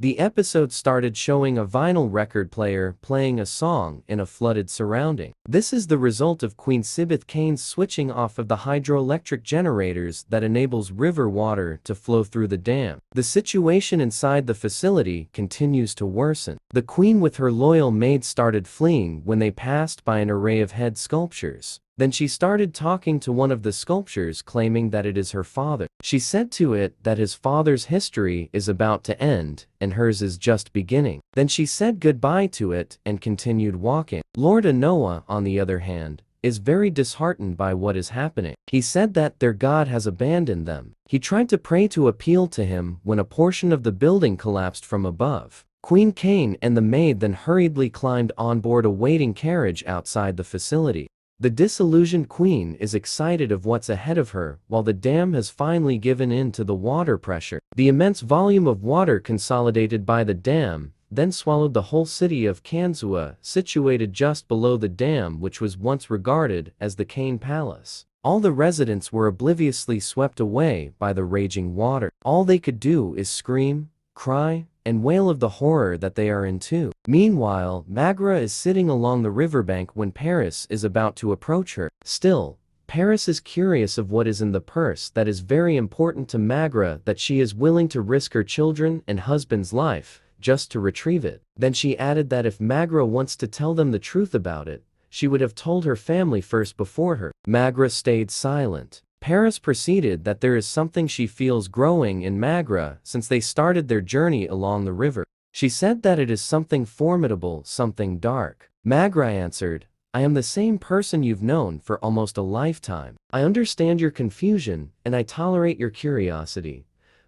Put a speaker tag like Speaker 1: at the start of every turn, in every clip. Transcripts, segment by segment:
Speaker 1: The episode started showing a vinyl record player playing a song in a flooded surrounding. This is the result of Queen Sibith Cain's switching off of the hydroelectric generators that enables river water to flow through the dam. The situation inside the facility continues to worsen. The queen with her loyal maids started fleeing when they passed by an array of head sculptures. Then she started talking to one of the sculptures, claiming that it is her father. She said to it that his father's history is about to end and hers is just beginning. Then she said goodbye to it and continued walking. Lord Anoa, on the other hand, is very disheartened by what is happening. He said that their god has abandoned them. He tried to pray to appeal to him when a portion of the building collapsed from above. Queen Cain and the maid then hurriedly climbed on board a waiting carriage outside the facility. The disillusioned queen is excited of what's ahead of her while the dam has finally given in to the water pressure. The immense volume of water consolidated by the dam then swallowed the whole city of Kanzua, situated just below the dam, which was once regarded as the Cain Palace. All the residents were obliviously swept away by the raging water. All they could do is scream, cry, and wail of the horror that they are in too. Meanwhile, Maghra is sitting along the riverbank when Paris is about to approach her. Still, Paris is curious of what is in the purse that is very important to Maghra, that she is willing to risk her children and husband's life just to retrieve it. Then she added that if Maghra wants to tell them the truth about it, she would have told her family first before her. Maghra stayed silent. Paris proceeded that there is something she feels growing in Maghra since they started their journey along the river. She said that it is something formidable, something dark. Maghra answered, I am the same person you've known for almost a lifetime. I understand your confusion and I tolerate your curiosity.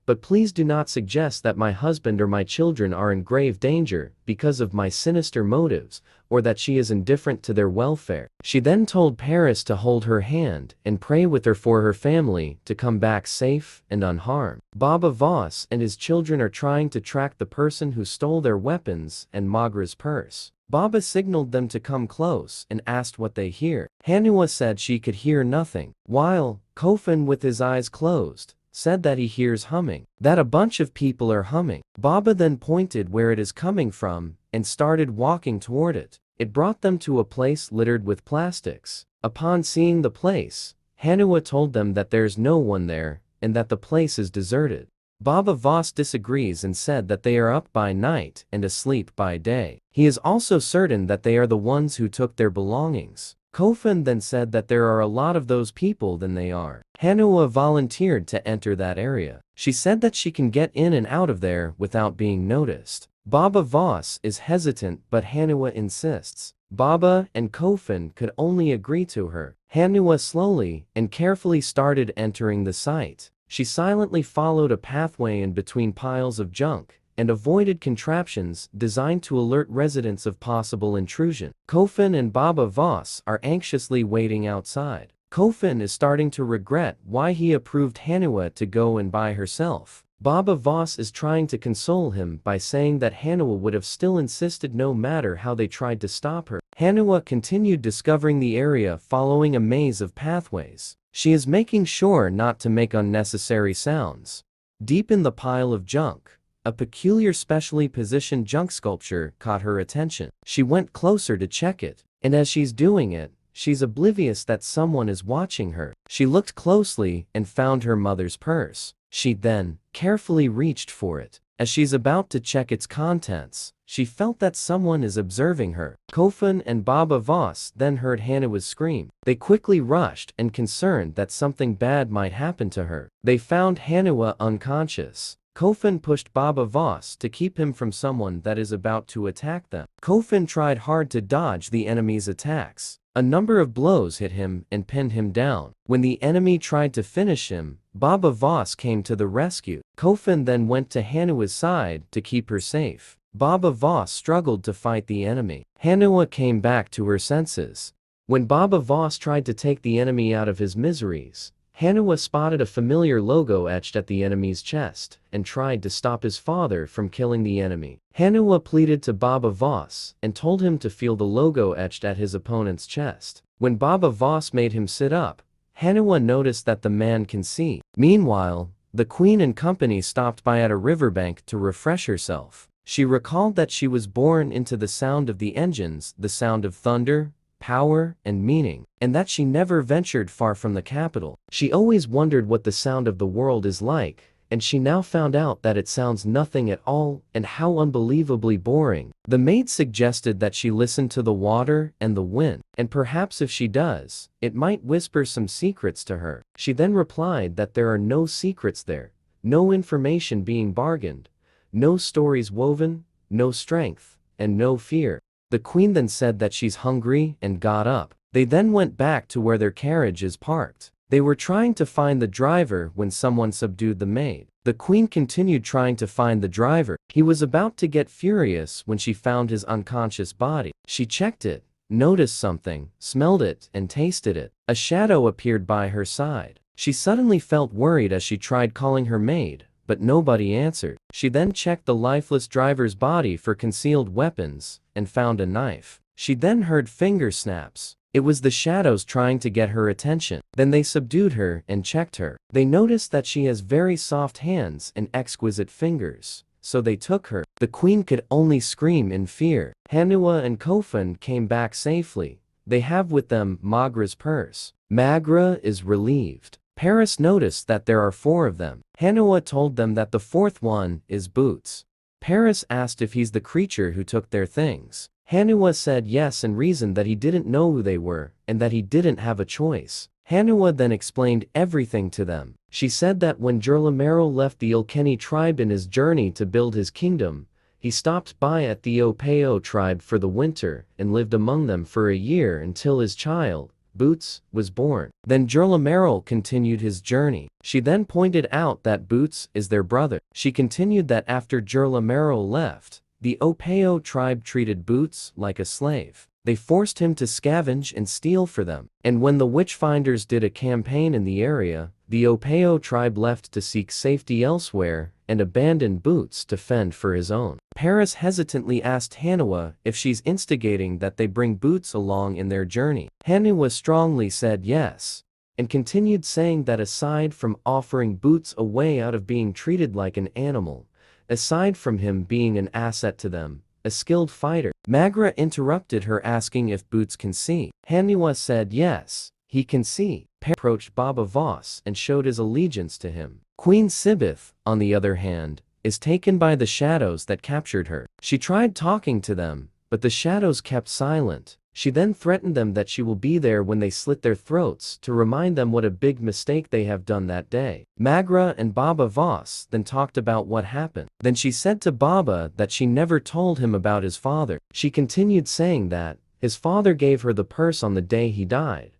Speaker 1: But please do not suggest that my husband or my children are in grave danger because of my sinister motives, or that she is indifferent to their welfare. She then told Paris to hold her hand and pray with her for her family to come back safe and unharmed. Baba Voss and his children are trying to track the person who stole their weapons and Maghra's purse. Baba signaled them to come close and asked what they hear. Haniwa said she could hear nothing, while Kofun, with his eyes closed, said that he hears humming, that a bunch of people are humming. Baba then pointed where it is coming from and started walking toward it. It brought them to a place littered with plastics. Upon seeing the place, Haniwa told them that there's no one there and that the place is deserted. Baba Voss disagrees and said that they are up by night and asleep by day. He is also certain that they are the ones who took their belongings. Kofun then said that there are a lot of those people than they are. Haniwa volunteered to enter that area. She said that she can get in and out of there without being noticed. Baba Voss is hesitant, but Haniwa insists. Baba and Kofun could only agree to her. Haniwa slowly and carefully started entering the site. She silently followed a pathway in between piles of junk and avoided contraptions designed to alert residents of possible intrusion. Kofun and Baba Voss are anxiously waiting outside. Kofun is starting to regret why he approved Haniwa to go and buy herself. Baba Voss is trying to console him by saying that Haniwa would have still insisted no matter how they tried to stop her. Haniwa continued discovering the area following a maze of pathways. She is making sure not to make unnecessary sounds. Deep in the pile of junk, a peculiar specially positioned junk sculpture caught her attention. She went closer to check it, and as she's doing it, she's oblivious that someone is watching her. She looked closely and found her mother's purse. She then carefully reached for it. As she's about to check its contents, she felt that someone is observing her. Kofun and Baba Voss then heard Haniwa's scream. They quickly rushed and concerned that something bad might happen to her. They found Haniwa unconscious. Kofun pushed Baba Voss to keep him from someone that is about to attack them. Kofun tried hard to dodge the enemy's attacks. A number of blows hit him and pinned him down. When the enemy tried to finish him, Baba Voss came to the rescue. Kofun then went to Haniwa's side to keep her safe. Baba Voss struggled to fight the enemy. Haniwa came back to her senses. When Baba Voss tried to take the enemy out of his miseries, Haniwa spotted a familiar logo etched at the enemy's chest and tried to stop his father from killing the enemy. Haniwa pleaded to Baba Voss and told him to feel the logo etched at his opponent's chest. When Baba Voss made him sit up, Haniwa noticed that the man can see. Meanwhile, The queen and company stopped by at a riverbank to refresh herself. She recalled that she was born into the sound of the engines, the sound of thunder, power, and meaning, and that she never ventured far from the capital. She always wondered what the sound of the world is like, and she now found out that it sounds nothing at all, and how unbelievably boring. The maid suggested that she listen to the water and the wind, and perhaps if she does, it might whisper some secrets to her. She then replied that there are no secrets there, no information being bargained, no stories woven, no strength, and no fear. The queen then said that she's hungry and got up. They then went back to where their carriage is parked. They were trying to find the driver when someone subdued the maid. The queen continued trying to find the driver. He was about to get furious when she found his unconscious body. She checked it, noticed something, smelled it, and tasted it. A shadow appeared by her side. She suddenly felt worried as she tried calling her maid, but nobody answered. She then checked the lifeless driver's body for concealed weapons, and found a knife. She then heard finger snaps. It was the shadows trying to get her attention. Then they subdued her and checked her. They noticed that she has very soft hands and exquisite fingers, so they took her. The queen could only scream in fear. Haniwa and Kofun came back safely. They have with them Maghra's purse. Maghra is relieved. Paris noticed that there are 4 of them. Haniwa told them that the 4th one is Boots. Paris asked if he's the creature who took their things. Haniwa said yes and reasoned that he didn't know who they were, and that he didn't have a choice. Haniwa then explained everything to them. She said that when Jorlamero left the Ilkeni tribe in his journey to build his kingdom, he stopped by at the Opeo tribe for the winter, and lived among them for a year until his child, Boots, was born. Then Jorlamero continued his journey. She then pointed out that Boots is their brother. She continued that after Jorlamero left, the Opeo tribe treated Boots like a slave. They forced him to scavenge and steal for them. And when the Witchfinders did a campaign in the area, the Opeo tribe left to seek safety elsewhere and abandoned Boots to fend for his own. Paris hesitantly asked Haniwa if she's instigating that they bring Boots along in their journey. Haniwa strongly said yes, and continued saying that aside from offering Boots a way out of being treated like an animal, aside from him being an asset to them, a skilled fighter. Maghra interrupted her asking if Boots can see. Haniwa said yes, he can see. Approached Baba Voss and showed his allegiance to him. Queen Sibith, on the other hand, is taken by the shadows that captured her. She tried talking to them, but the shadows kept silent. She then threatened them that she will be there when they slit their throats to remind them what a big mistake they have done that day. Maghra and Baba Voss then talked about what happened. Then she said to Baba that she never told him about his father. She continued saying that his father gave her the purse on the day he died,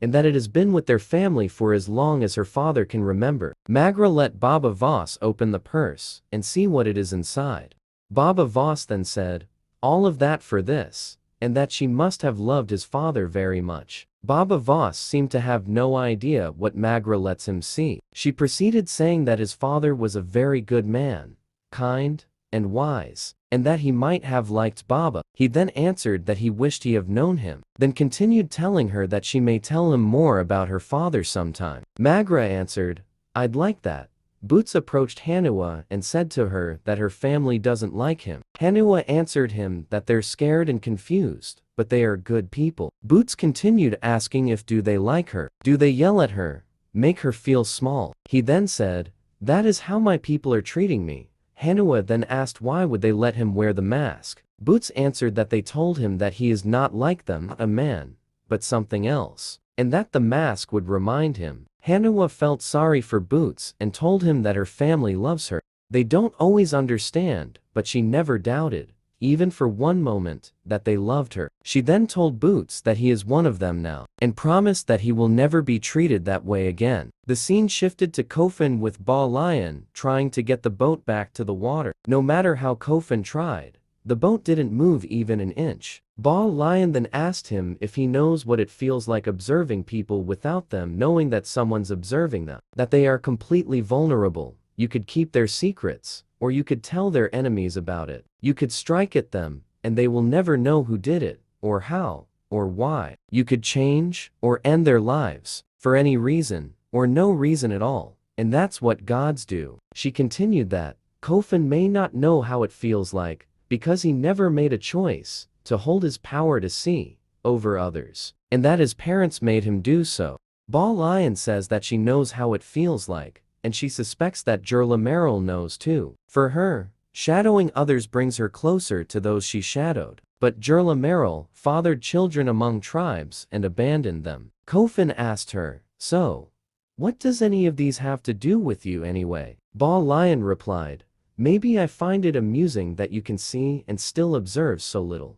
Speaker 1: and that it has been with their family for as long as her father can remember. Maghra let Baba Voss open the purse and see what it is inside. Baba Voss then said, all of that for this, and that she must have loved his father very much. Baba Voss seemed to have no idea what Maghra lets him see. She proceeded saying that his father was a very good man, kind, and wise, and that he might have liked Baba. He then answered that he wished he had known him, then continued telling her that she may tell him more about her father sometime. Maghra answered, I'd like that. Boots approached Haniwa and said to her that her family doesn't like him. Haniwa answered him that they're scared and confused, but they are good people. Boots continued asking if do they like her, do they yell at her, make her feel small. He then said, that is how my people are treating me. Haniwa then asked why would they let him wear the mask. Boots answered that they told him that he is not like them, not a man, but something else, and that the mask would remind him. Haniwa felt sorry for Boots and told him that her family loves her. They don't always understand, but she never doubted, even for one moment, that they loved her. She then told Boots that he is one of them now, and promised that he will never be treated that way again. The scene shifted to Kofun with Ba Lion trying to get the boat back to the water. No matter how Kofun tried, the boat didn't move even an inch. Ba Lion then asked him if he knows what it feels like observing people without them knowing that someone's observing them, that they are completely vulnerable. You could keep their secrets, or you could tell their enemies about it. You could strike at them, and they will never know who did it, or how, or why. You could change, or end their lives, for any reason, or no reason at all. and that's what gods do. She continued that Kofun may not know how it feels like, because he never made a choice to hold his power to see over others, and that his parents made him do so. Ba Lion says that she knows how it feels like, and she suspects that Jerla Merrill knows too. For her, shadowing others brings her closer to those she shadowed. But Jerla Merrill fathered children among tribes and abandoned them. Kofun asked her, "So, what does any of these have to do with you anyway?" Ba Lion replied, "Maybe I find it amusing that you can see and still observe so little."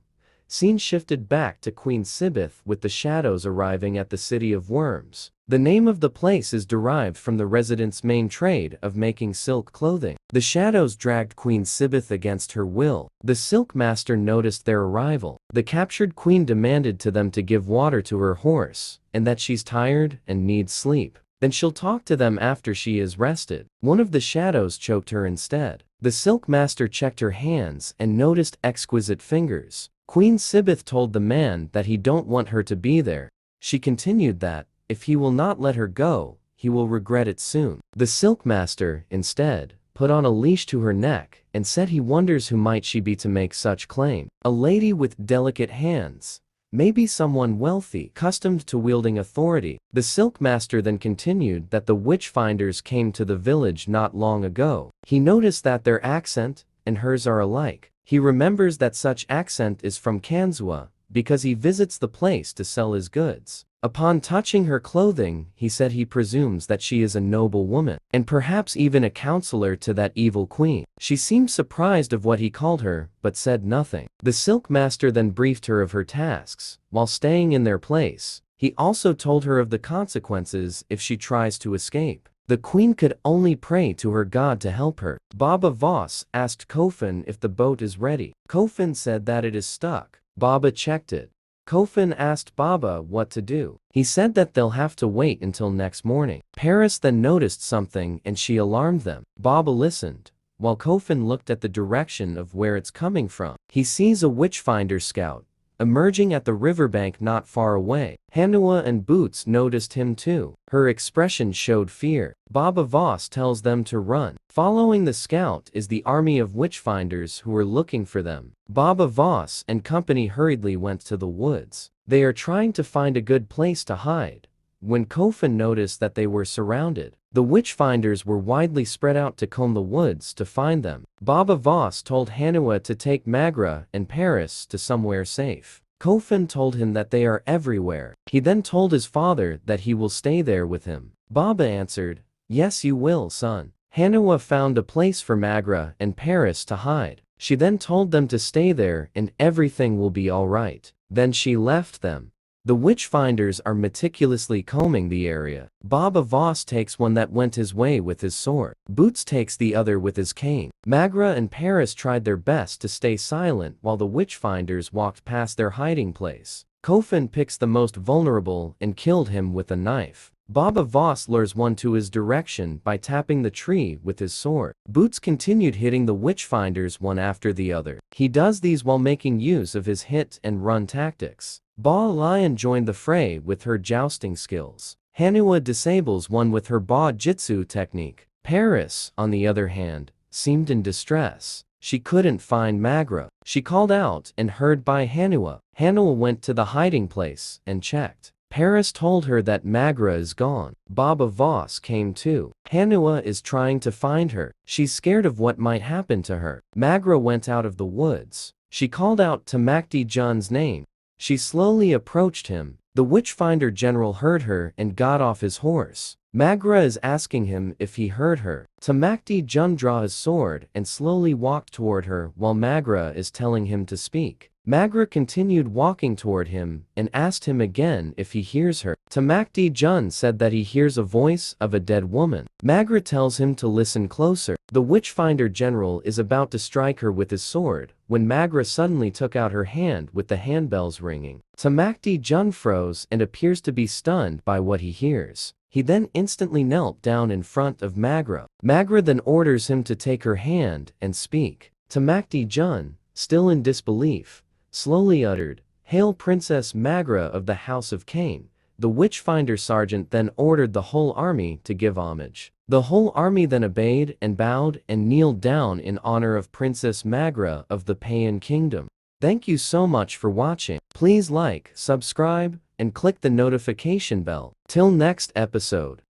Speaker 1: Scene shifted back to Queen Sibith with the shadows arriving at the City of Worms. The name of the place is derived from the residents' main trade of making silk clothing. The shadows dragged Queen Sibith against her will. The silk master noticed their arrival. The captured queen demanded to them to give water to her horse, and that she's tired and needs sleep. Then she'll talk to them after she is rested. One of the shadows choked her instead. The silk master checked her hands and noticed exquisite fingers. Queen Sibith told the man that he don't want her to be there. She continued that, if he will not let her go, he will regret it soon. The silk master, instead, put on a leash to her neck and said he wonders who might she be to make such claim. A lady with delicate hands. Maybe someone wealthy, accustomed to wielding authority. The silk master then continued that the Witchfinders came to the village not long ago. He noticed that their accent and hers are alike. He remembers that such accent is from Kanzua, because he visits the place to sell his goods. Upon touching her clothing, he said he presumes that she is a noble woman, and perhaps even a counselor to that evil queen. She seemed surprised of what he called her, but said nothing. The silk master then briefed her of her tasks, while staying in their place. He also told her of the consequences if she tries to escape. The queen could only pray to her god to help her. Baba Voss asked Kofun if the boat is ready. Kofun said that it is stuck. Baba checked it. Kofun asked Baba what to do. He said that they'll have to wait until next morning. Paris then noticed something and she alarmed them. Baba listened, while Kofun looked at the direction of where it's coming from. He sees a Witchfinder scout emerging at the riverbank not far away. Haniwa and Boots noticed him too. Her expression showed fear. Baba Voss tells them to run. Following the scout is the army of Witchfinders who were looking for them. Baba Voss and company hurriedly went to the woods. They are trying to find a good place to hide, when Kofun noticed that they were surrounded. The Witchfinders were widely spread out to comb the woods to find them. Baba Voss told Haniwa to take Maghra and Paris to somewhere safe. Kofun told him that they are everywhere. He then told his father that he will stay there with him. Baba answered, "Yes, you will, son." Haniwa found a place for Maghra and Paris to hide. She then told them to stay there and everything will be alright. Then she left them. The Witchfinders are meticulously combing the area. Baba Voss takes one that went his way with his sword. Boots takes the other with his cane. Maghra and Paris tried their best to stay silent while the Witchfinders walked past their hiding place. Kofun picks the most vulnerable and killed him with a knife. Baba Voss lures one to his direction by tapping the tree with his sword. Boots continued hitting the Witchfinders one after the other. He does these while making use of his hit and run tactics. Ba Lion joined the fray with her jousting skills. Haniwa disables one with her Ba Jitsu technique. Paris, on the other hand, seemed in distress. She couldn't find Maghra. She called out and heard by Haniwa. Haniwa went to the hiding place and checked. Paris told her that Maghra is gone. Baba Voss came too. Haniwa is trying to find her. She's scared of what might happen to her. Maghra went out of the woods. She called out to Tamakti Jun's name. She slowly approached him. The Witchfinder general heard her and got off his horse. Maghra is asking him if he heard her. Tamakti Jun draw his sword and slowly walked toward her while Maghra is telling him to speak. Maghra continued walking toward him and asked him again if he hears her. Tamakti Jun said that he hears a voice of a dead woman. Maghra tells him to listen closer. The Witchfinder general is about to strike her with his sword when Maghra suddenly took out her hand with the handbells ringing. Tamakti Jun froze and appears to be stunned by what he hears. He then instantly knelt down in front of Maghra. Maghra then orders him to take her hand and speak. Tamakti Jun, still in disbelief, slowly uttered, "Hail Princess Maghra of the House of Cain, The Witchfinder sergeant then ordered the whole army to give homage. The whole army then obeyed and bowed and kneeled down in honor of Princess Maghra of the Payan Kingdom. Thank you so much for watching. Please like, subscribe, and click the notification bell. Till next episode.